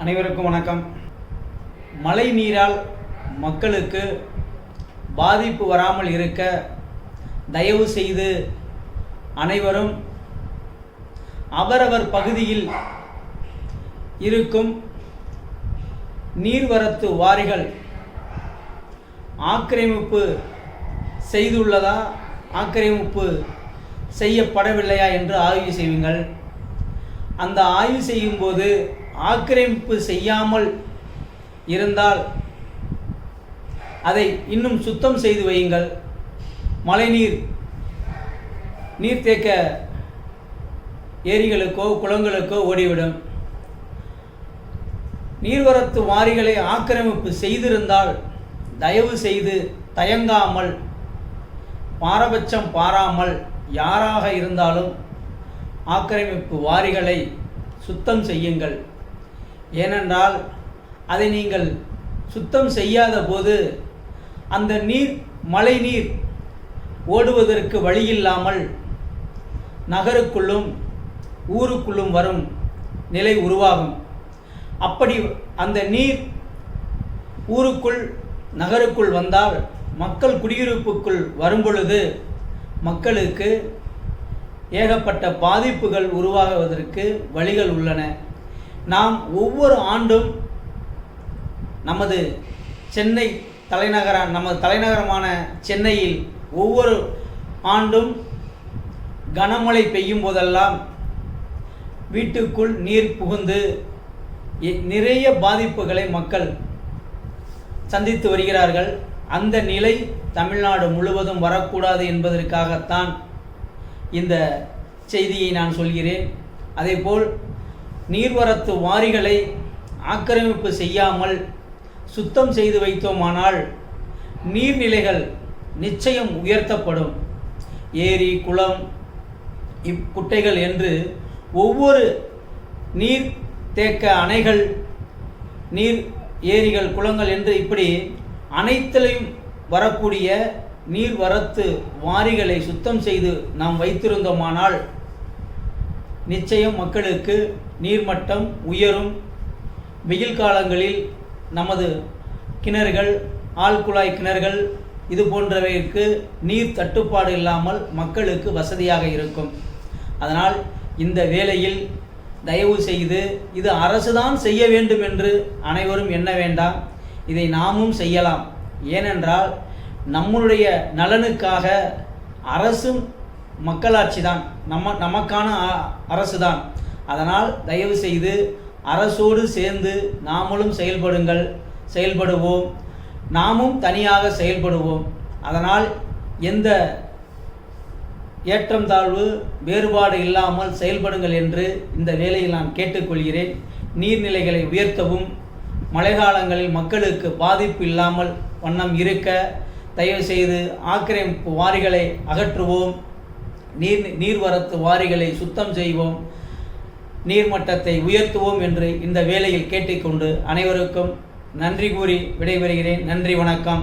அனைவருக்கும் வணக்கம். மழை நீரால் மக்களுக்கு பாதிப்பு வராமல் இருக்க தயவு செய்து அனைவரும் அவரவர் பகுதியில் இருக்கும் நீர்வரத்து வாரிகள் ஆக்கிரமிப்பு செய்துள்ளதா, ஆக்கிரமிப்பு செய்யப்படவில்லையா என்று ஆய்வு செய்வீங்கள். அந்த ஆய்வு செய்யும்போது ஆக்கிரமிப்பு செய்யாமல் இருந்தால் அதை இன்னும் சுத்தம் செய்து வையுங்கள். மழைநீர் நீர்த்தேக்க ஏரிகளுக்கோ குளங்களுக்கோ ஓடிவிடும். நீர்வரத்து வாரிகளை ஆக்கிரமிப்பு செய்திருந்தால் தயவு செய்து தயங்காமல், பாரபட்சம் பாராமல் யாராக இருந்தாலும் ஆக்கிரமிப்பு வாரிகளை சுத்தம் செய்யுங்கள். ஏனென்றால் அதை நீங்கள் சுத்தம் செய்யாத போது அந்த நீர், மழை நீர் ஓடுவதற்கு வழியில்லாமல் நகருக்குள்ளும் ஊருக்குள்ளும் வரும் நிலை உருவாகும். அப்படி அந்த நீர் ஊருக்குள் நகருக்குள் வந்தால் மக்கள் குடியிருப்புக்குள் வரும்பொழுது மக்களுக்கு ஏகப்பட்ட பாதிப்புகள் உருவாகுவதற்கு வழிகள் உள்ளன. நாம் ஒவ்வொரு ஆண்டும் நமது தலைநகரமான சென்னையில் ஒவ்வொரு ஆண்டும் கனமழை பெய்யும் போதெல்லாம் வீட்டுக்குள் நீர் புகுந்து நிறைய பாதிப்புகளை மக்கள் சந்தித்து வருகிறார்கள். அந்த நிலை தமிழ்நாடு முழுவதும் வரக்கூடாது என்பதற்காகத்தான் இந்த செய்தியை நான் சொல்கிறேன். அதேபோல் நீர்வரத்து வாரிகளை ஆக்கிரமிப்பு செய்யாமல் சுத்தம் செய்து வைத்தோமானால் நீர்நிலைகள் நிச்சயம் உயர்த்தப்படும். ஏரி, குளம், குட்டைகள் என்று ஒவ்வொரு நீர் தேக்க அணைகள், நீர் ஏரிகள், குளங்கள் என்று இப்படி அனைத்திலையும் வரக்கூடிய நீர்வரத்து வாரிகளை சுத்தம் செய்து நாம் வைத்திருந்தோமானால் நிச்சயம் மக்களுக்கு நீர்மட்டம் உயரும். வெயில் காலங்களில் நமது கிணறுகள், ஆழ்குழாய் கிணறுகள் இது போன்றவைக்கு நீர் தட்டுப்பாடு இல்லாமல் மக்களுக்கு வசதியாக இருக்கும். அதனால் இந்த வேளையில் தயவு செய்து இது அரசுதான் செய்ய வேண்டும் என்று அனைவரும் எண்ண வேண்டாம். இதை நாமும் செய்யலாம். ஏனென்றால் நம்முடைய நலனுக்காக அரசும் மக்களாட்சி தான், நமக்கான அரசு தான். அதனால் தயவு செய்து அரசோடு சேர்ந்து நாமளும் செயல்படுவோம். நாமும் தனியாக செயல்படுவோம். அதனால் எந்த ஏற்றம் தாழ்வு வேறுபாடு இல்லாமல் செயல்படுங்கள் என்று இந்த வேளையில் நான் கேட்டுக்கொள்கிறேன். நீர்நிலைகளை உயர்த்தவும், மழைக்காலங்களில் மக்களுக்கு பாதிப்பு இல்லாமல் வண்ணம் இருக்க தயவு செய்து ஆக்கிரமிப்பு வாரிகளை அகற்றுவோம். நீர்வரத்து வாரிகளை சுத்தம் செய்வோம். நீர்மட்டத்தை உயர்த்துவோம் என்று இந்த வேளையில் கேட்டுக்கொண்டு அனைவருக்கும் நன்றி கூறி விடைபெறுகிறேன். நன்றி, வணக்கம்.